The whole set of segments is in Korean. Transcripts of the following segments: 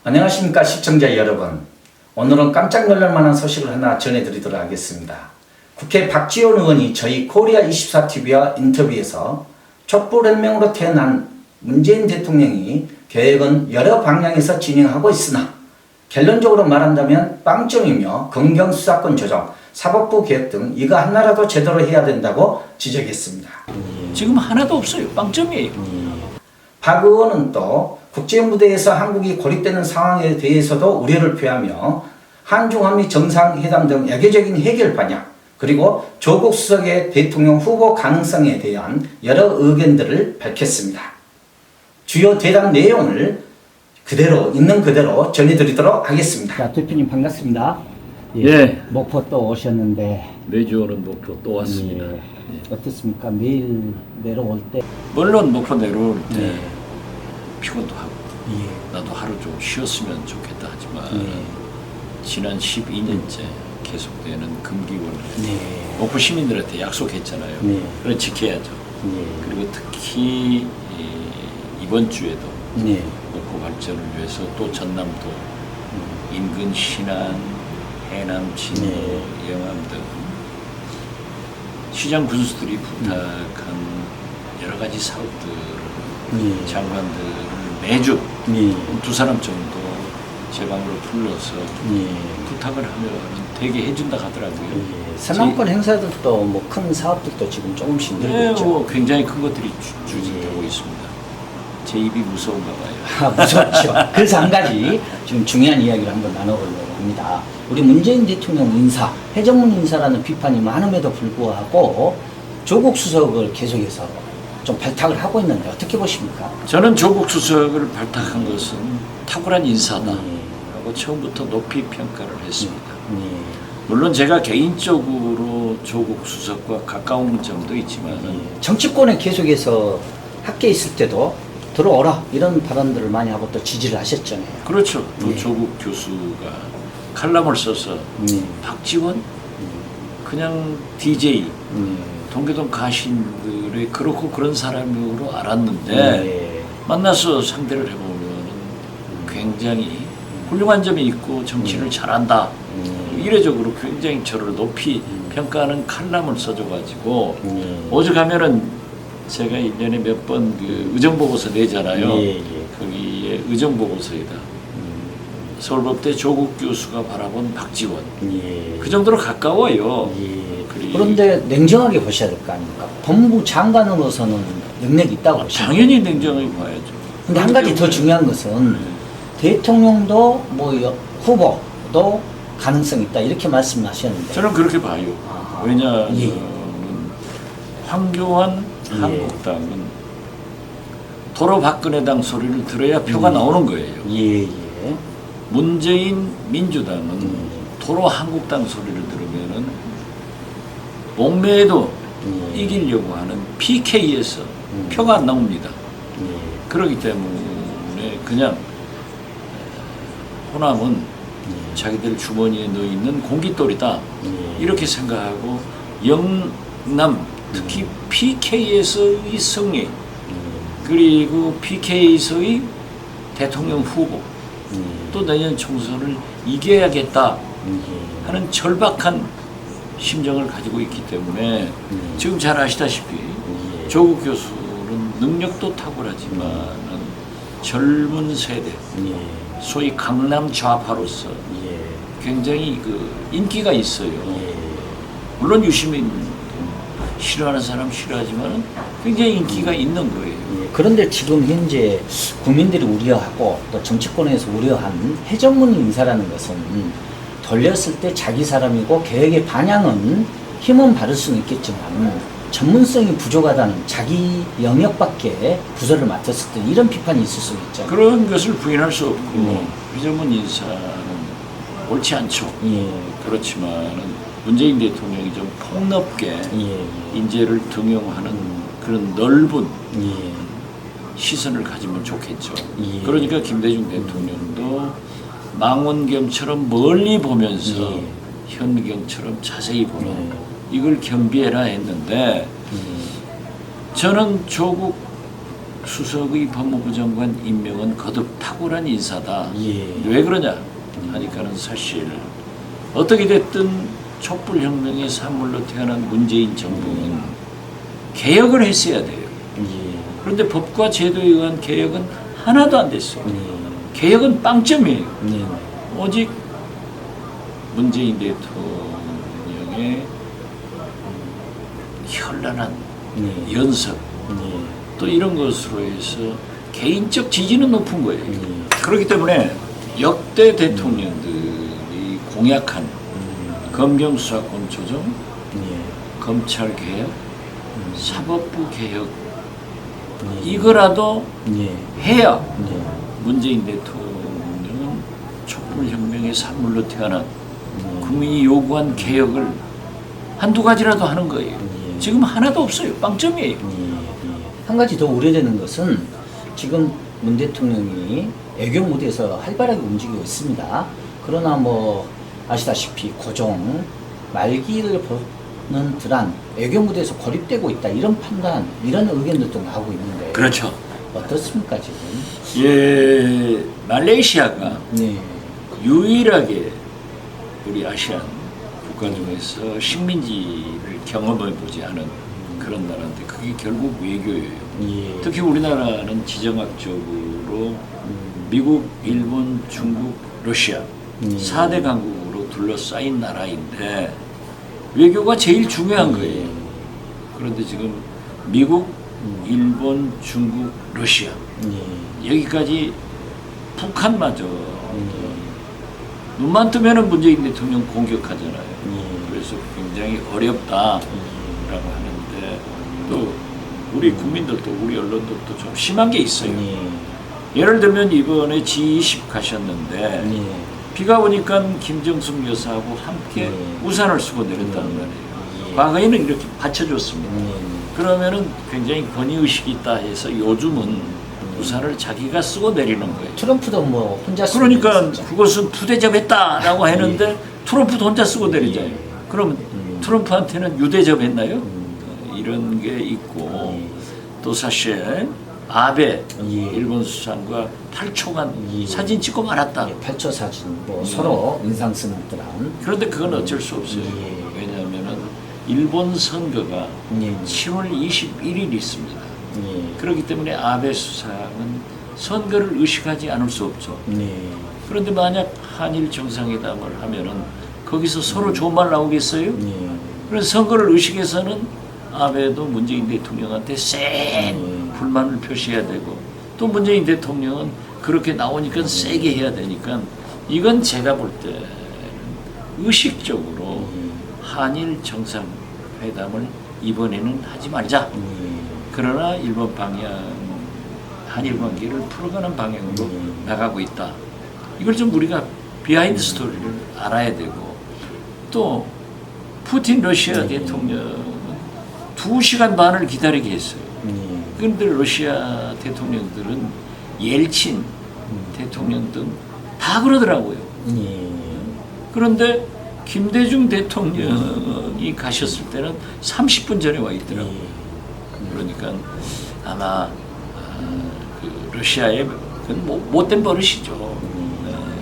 안녕하십니까 시청자 여러분. 오늘은 깜짝 놀랄 만한 소식을 하나 전해드리도록 하겠습니다. 국회 박지원 의원이 저희 코리아24TV와 인터뷰에서 촛불혁명으로 태어난 문재인 대통령이 계획은 여러 방향에서 진행하고 있으나 결론적으로 말한다면 빵점이며 검경수사권 조정, 사법부 개혁 등 이거 하나라도 제대로 해야 된다고 지적했습니다. 지금 하나도 없어요. 빵점이에요. 박 의원은 또 국제무대에서 한국이 고립되는 상황에 대해서도 우려를 표하며 한중한미 정상회담 등 외교적인 해결 방향 그리고 조국 수석의 대통령 후보 가능성에 대한 여러 의견들을 밝혔습니다. 주요 대담 내용을 있는 그대로 전해드리도록 하겠습니다. 자, 대표님 반갑습니다. 예. 목포 또 오셨는데 매주 오는 목표 또 왔습니다. 예. 어떻습니까? 매일 내려올 때 물론 목표 내려올 때 예. 피곤도 하고 나도 하루 좀 쉬었으면 좋겠다 하지만 지난 12년째 계속되는 금기원을 목포 시민들한테 약속했잖아요. 그걸 지켜야죠. 그리고 특히 이번 주에도 목포 발전을 위해서 또 전남도 인근 신안, 해남, 진도, 영암 등 시장 군수들이 부탁한 여러 가지 사업들을 장관들을 매주 두 사람 정도 제 방으로 불러서 부탁을 하면 되게 해준다 하더라고요. 선남권 행사들도 뭐 큰 사업들도 지금 조금씩 늘고 뭐 굉장히 큰 것들이 추진되고 있습니다. 제 입이 무서운가 봐요. 무섭죠. 그래서 한 가지 지금 중요한 이야기를 한번 나눠보려고 합니다. 우리 문재인 대통령 인사, 해정문 인사라는 비판이 많음에도 불구하고 조국 수석을 계속해서 좀 발탁을 하고 있는데 어떻게 보십니까? 저는 조국 수석을 발탁한 것은 탁월한 인사다 라고 처음부터 높이 평가를 했습니다. 물론 제가 개인적으로 조국 수석과 가까운 점도 있지만 정치권에 계속해서 학계에 있을 때도 들어오라 이런 발언들을 많이 하고 또 지지를 하셨잖아요. 그렇죠. 또 조국 교수가 칼럼을 써서 박지원 그냥 DJ 동계동 가신들의 그렇고 그런 사람으로 알았는데 만나서 상대를 해보면 굉장히 훌륭한 점이 있고 정치를 잘한다. 이례적으로 굉장히 저를 높이 평가하는 칼럼을 써줘가지고 오죽하면은 제가 1년에 몇 번 그 의정보고서 내잖아요. 거기에 의정보고서에다 서울법대 조국 교수가 바라본 박지원 그 정도로 가까워요. 그런데 냉정하게 보셔야 될 거 아닙니까? 법무부 장관으로서는 능력이 있다고 보시죠. 당연히 냉정하게 봐야죠. 근데 한 가지 더 중요한 것은 대통령도 뭐 후보도 가능성이 있다 이렇게 말씀하셨는데 저는 그렇게 봐요. 왜냐하면 황교안 한국당은 도로 박근혜당 소리를 들어야 표가 나오는 거예요. 문재인 민주당은 도로 한국당 소리를 들으면은 목매에도 이기려고 하는 PK에서 표가 안 나옵니다. 그렇기 때문에 그냥 호남은 자기들 주머니에 넣어 있는 공깃돌이다 이렇게 생각하고 영남 특히 PK에서의 승리 그리고 PK에서의 대통령 후보 또 내년 총선을 이겨야겠다 하는 절박한 심정을 가지고 있기 때문에 지금 잘 아시다시피 조국 교수는 능력도 탁월하지만 젊은 세대 소위 강남 좌파로서 굉장히 그 인기가 있어요. 물론 유시민 싫어하는 사람 싫어하지만 굉장히 인기가 있는 거예요. 그런데 지금 현재 국민들이 우려하고 또 정치권에서 우려한 해정문 인사라는 것은 돌렸을 때 자기 사람이고 계획의 방향은 힘은 바를 수는 있겠지만 전문성이 부족하다는 자기 영역밖에 부서를 맡았을 때 이런 비판이 있을 수 있죠. 그런 것을 부인할 수 없고 해정문 인사는 옳지 않죠. 그렇지만 문재인 대통령이 좀 폭넓게 인재를 등용하는 그런 넓은 시선을 가지면 좋겠죠. 그러니까 김대중 대통령도 망원경처럼 멀리 보면서 현미경처럼 자세히 보는 이걸 겸비해라 했는데 저는 조국 수석의 법무부 장관 임명은 거듭 탁월한 인사다. 예. 왜 그러냐 하니까는 사실 어떻게 됐든 촛불혁명의 산물로 태어난 문재인 정부는 개혁을 했어야 돼요. 예. 그런데 법과 제도에 의한 개혁은 하나도 안 됐어요. 예. 개혁은 빵점이에요. 네. 오직 문재인 대통령의 현란한 네. 연설 네. 또 이런 것으로 해서 개인적 지지는 높은 거예요. 네. 그렇기 때문에 역대 대통령들이 공약한 검경 수사권 조정, 네. 검찰 개혁, 사법부 개혁 네. 이거라도 네. 해야 네. 문재인 대통령은 촛불혁명의 산물로 태어난 국민이 요구한 개혁을 한두 가지라도 하는 거예요. 지금 하나도 없어요. 빵점이에요. 한 가지 더 우려되는 것은 지금 문 대통령이 애교 무대에서 활발하게 움직이고 있습니다. 그러나 뭐 아시다시피 고종 말기를 보는 듯한 애교 무대에서 고립되고 있다 이런 판단, 이런 의견들도 나오고 있는데 그렇죠. 어떻습니까 지금? 예, 말레이시아가 네, 유일하게 우리 아시안 국가 중에서 식민지를 경험해보지 않은 그런 나라인데 그게 결국 외교예요. 예, 특히 우리나라는 지정학적으로 미국, 일본, 중국, 러시아 4대 강국으로 둘러싸인 나라인데 외교가 제일 중요한 거예요. 그런데 지금 미국, 일본, 중국, 러시아 여기까지 북한마저 눈만 뜨면은 문재인 대통령 공격하잖아요. 그래서 굉장히 어렵다라고 하는데 또 우리 국민들도 우리 언론들도 좀 심한 게 있어요. 예를 들면 이번에 G20 가셨는데 비가 오니까 김정숙 여사하고 함께 우산을 쓰고 내렸다는 말이에요. 과거에는 이렇게 받쳐줬습니다. 그러면은 굉장히 권위의식이 있다 해서 요즘은 우산을 자기가 쓰고 내리는 거예요. 트럼프도 뭐 혼자 쓰고 그러니까 내렸었죠. 그것은 투대접했다라고 했는데 트럼프도 혼자 쓰고 내리잖아요. 그러면 트럼프한테는 유대접했나요? 이런 게 있고 또 사실 아베 일본 수상과 8초간 사진 찍고 말았다. 8초 사진 뭐 서로 인상 쓰는 듯한. 그런데 그건 어쩔 수 없어요. 왜냐하면은 일본 선거가 7월 21일 있습니다. 그렇기 때문에 아베 수상은 선거를 의식하지 않을 수 없죠. 그런데 만약 한일 정상회담을 하면은 거기서 서로 좋은 말 나오겠어요? 그래서 선거를 의식해서는 아베도 문재인 대통령한테 센 불만을 표시해야 되고 또 문재인 대통령은 그렇게 나오니까 세게 해야 되니까 이건 제가 볼 때는 의식적으로 한일 정상회담을 이번에는 하지 말자. 그러나 일본 방향, 한일 관계를 풀어가는 방향으로 나가고 있다. 이걸 좀 우리가 비하인드 스토리를 알아야 되고 또 푸틴 러시아 대통령은 2시간 반을 기다리게 했어요. 그런데 러시아 대통령들은 옐친 대통령 등 다 그러더라고요. 그런데 김대중 대통령이 가셨을 때는 30분 전에 와 있더라고요. 그러니까 아마 그 러시아의 못된 버릇이죠.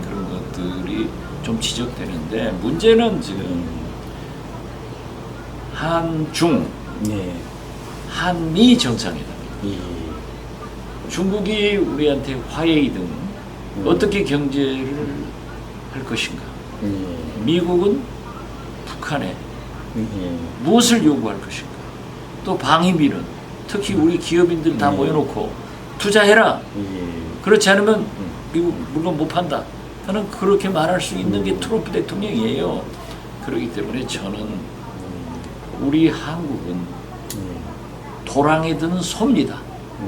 그런 것들이 좀 지적되는데 문제는 지금 한중, 한미 정상회담. 중국이 우리한테 화해이든 어떻게 경제를 할 것인가. 미국은 북한에 무엇을 요구할 것인가. 또 방위비는 특히 우리 기업인들 다 모여놓고 투자해라. 그렇지 않으면 미국 물건 못 판다. 저는 그렇게 말할 수 있는 게 트럼프 대통령이에요. 그렇기 때문에 저는 우리 한국은 도랑에 드는 소입니다.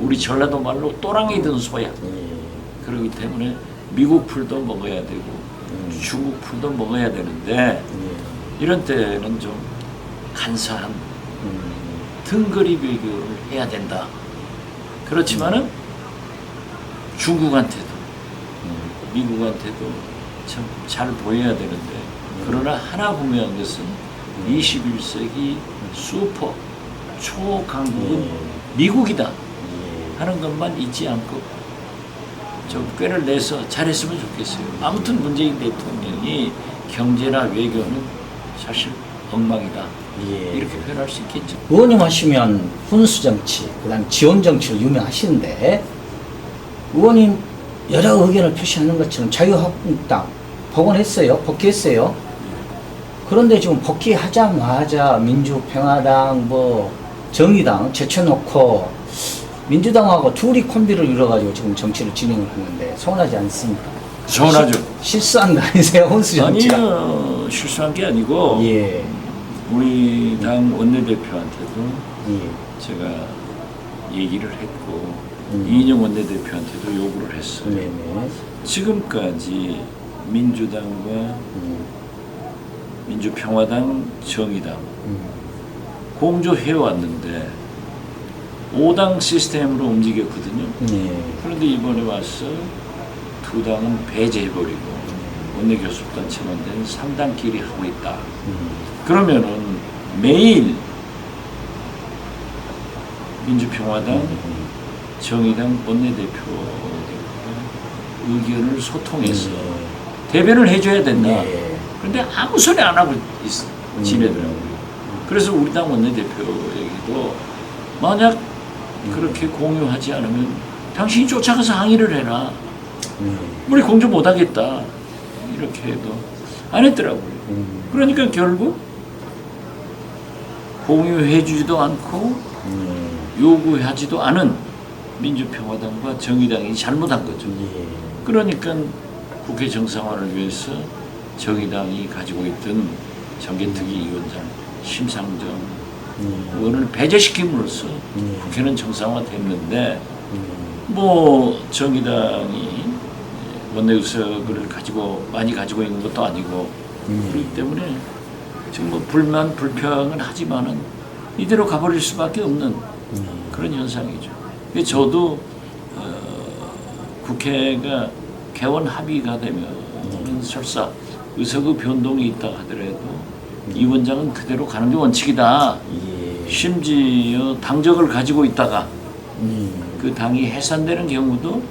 우리 전라도 말로 또랑에 드는 소야. 그렇기 때문에 미국 풀도 먹어야 되고 중국 풀도 먹어야 되는데 이런 때는 좀 간사한 등거리 외교를 해야 된다. 그렇지만은 중국한테도 미국한테도 참 잘 보여야 되는데 그러나 하나 분명한 것은 21세기 슈퍼 초강국은 미국이다. 하는 것만 잊지 않고 좀 꾀를 내서 잘했으면 좋겠어요. 아무튼 문재인 대통령이 경제나 외교는 사실 엉망이다. 예. 이렇게 표현할 수 있겠죠. 의원님 하시면 훈수 정치, 그다음 지원 정치로 유명하시는데 의원님 여러 의견을 표시하는 것처럼 자유한국당 복원했어요, 복귀했어요. 그런데 지금 복귀하자마자 민주평화당, 뭐 정의당 제쳐놓고 민주당하고 둘이 콤비를 이뤄가지고 지금 정치를 진행을 하는데 서운하지 않습니까? 서운하죠. 실수한 거 아니세요, 훈수 정치가? 아니요, 실수한 게 아니고 예, 우리 당 원내대표한테도 예, 제가 얘기를 했고 음. 이인영 원내대표한테도 요구를 했어요. 네네. 지금까지 민주당과 민주평화당, 정의당 공조해 왔는데 5당 시스템으로 움직였거든요. 네. 그런데 이번에 와서 두 당은 배제해버리고 원내교섭단체만 된 3당끼리 하고 있다. 그러면은 매일 민주평화당, 정의당 원내대표들과 의견을 소통해서 대변을 해줘야 된다. 네. 그런데 아무 소리 안 하고 지내더라고요. 그래서 우리 당 원내대표에게도 만약 그렇게 공유하지 않으면 당신이 쫓아가서 항의를 해라. 우리 공조 못하겠다. 이렇게 해도 안 했더라고요. 그러니까 결국 공유해주지도 않고 요구하지도 않은 민주평화당과 정의당이 잘못한 거죠. 그러니까 국회 정상화를 위해서 정의당이 가지고 있던 정개특위 위원장 심상정 의원을 배제시킴으로써 국회는 정상화됐는데 뭐 정의당이 원내의석을 많이 가지고 있는 것도 아니고 그렇기 때문에 지금 뭐 불만 불평은 하지만은 이대로 가버릴 수밖에 없는 그런 현상이죠. 그래서 저도 국회가 개원 합의가 되면 설사 의석의 변동이 있다 하더라도 이 원장은 그대로 가는 게 원칙이다. 심지어 당적을 가지고 있다가 그 당이 해산되는 경우도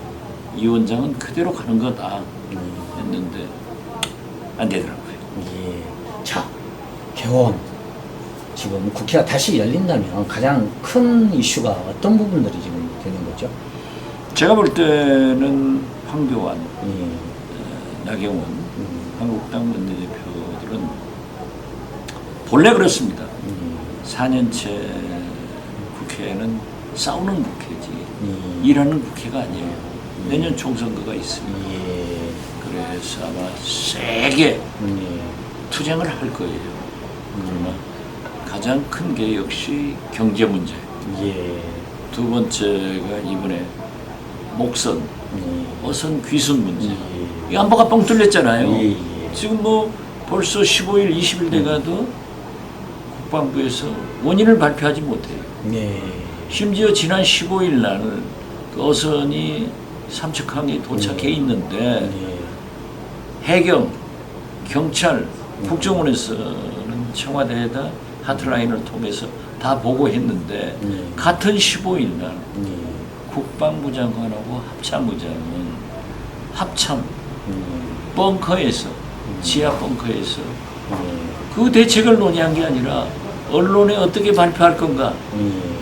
이 원장은 그대로 가는 거다 했는데 안 되더라고요. 예. 자, 개원. 지금 국회가 다시 열린다면 가장 큰 이슈가 어떤 부분들이 지금 되는 거죠? 제가 볼 때는 황교안, 예. 나경원, 한국당 원내대표들은 본래 그렇습니다. 4년째 국회는 싸우는 국회지 일하는 국회가 아니에요. 내년 총선거가 있습니다. 예. 그래서 아마 세게 투쟁을 할 거예요. 그러나 가장 큰 게 역시 경제 문제. 예. 두 번째가 이번에 목선, 어선 귀순 문제. 이 안보가 뻥 뚫렸잖아요. 예, 예. 지금 뭐 벌써 15일, 20일 돼가도 국방부에서 원인을 발표하지 못해요. 예. 심지어 지난 15일 날 그 어선이 삼척항에 도착해 있는데 해경, 경찰, 국정원에서는 청와대에다 하트라인을 통해서 다 보고했는데 같은 15일 날 국방부 장관하고 합참부 장은 합참 벙커에서 지하 벙커에서 그 대책을 논의한 게 아니라 언론에 어떻게 발표할 건가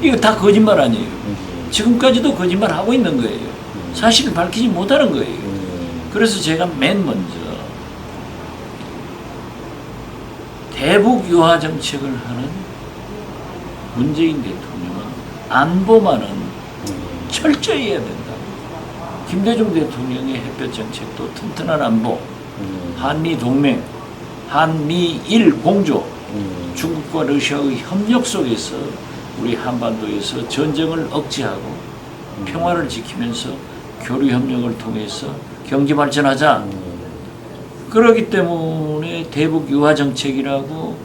이거 다 거짓말 아니에요. 지금까지도 거짓말 하고 있는 거예요. 사실을 밝히지 못하는 거예요. 그래서 제가 맨 먼저 대북 유화 정책을 하는 문재인 대통령은 안보만은 철저히 해야 된다. 김대중 대통령의 햇볕 정책도 튼튼한 안보, 한미 동맹, 한미일 공조, 중국과 러시아의 협력 속에서 우리 한반도에서 전쟁을 억제하고 평화를 지키면서 교류 협력을 통해서 경제 발전하자. 그렇기 때문에 대북 유화 정책이라고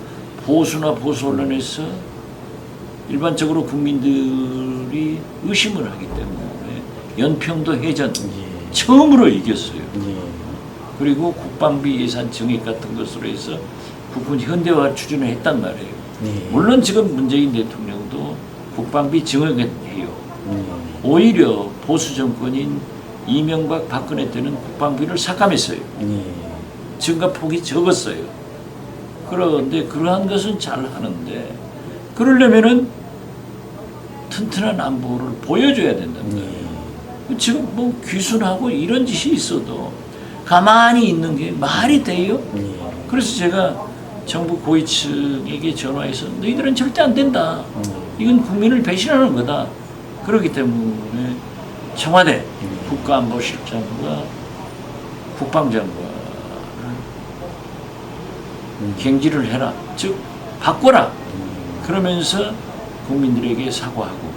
보수나 보수 언론에서 일반적으로 국민들이 의심을 하기 때문에 연평도 해전 처음으로 이겼어요. 그리고 국방비 예산 증액 같은 것으로 해서 국군 현대화 추진을 했단 말이에요. 물론 지금 문재인 대통령도 국방비 증액은 해요. 오히려 보수 정권인 이명박 박근혜 때는 국방비를 삭감했어요. 예. 증가폭이 적었어요. 그런데 그러한 것은 잘 하는데 그러려면은 튼튼한 안보를 보여줘야 된답니다. 예. 지금 뭐 귀순하고 이런 짓이 있어도 가만히 있는 게 말이 돼요? 예. 그래서 제가 정부 고위층에게 전화해서 너희들은 절대 안 된다. 이건 국민을 배신하는 거다. 그렇기 때문에 청와대 국가안보실장과 국방장관을 갱지를 해라. 즉 바꿔라. 그러면서 국민들에게 사과하고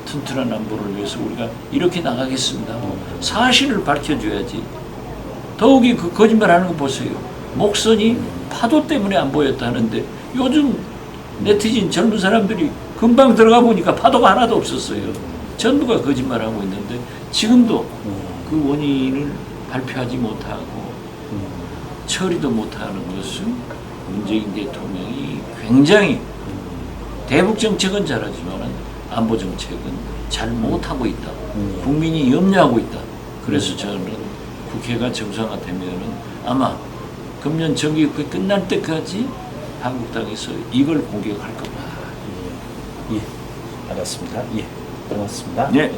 튼튼한 안보를 위해서 우리가 이렇게 나가겠습니다. 사실을 밝혀줘야지. 더욱이 그 거짓말하는 거 보세요. 목선이 파도 때문에 안 보였다 하는데 요즘 네티즌 젊은 사람들이 금방 들어가 보니까 파도가 하나도 없었어요. 전부가 거짓말하고 있는데 지금도 그 원인을 발표하지 못하고 처리도 못하는 것은 문재인 대통령이 굉장히 대북 정책은 잘하지만 안보 정책은 잘 못하고 있다. 국민이 염려하고 있다. 그래서 저는 국회가 정상화되면은 아마 금년 정기국회 끝날 때까지 한국당에서 이걸 공격할 겁니다. 예. 알았습니다. 예. 고맙습니다. 네.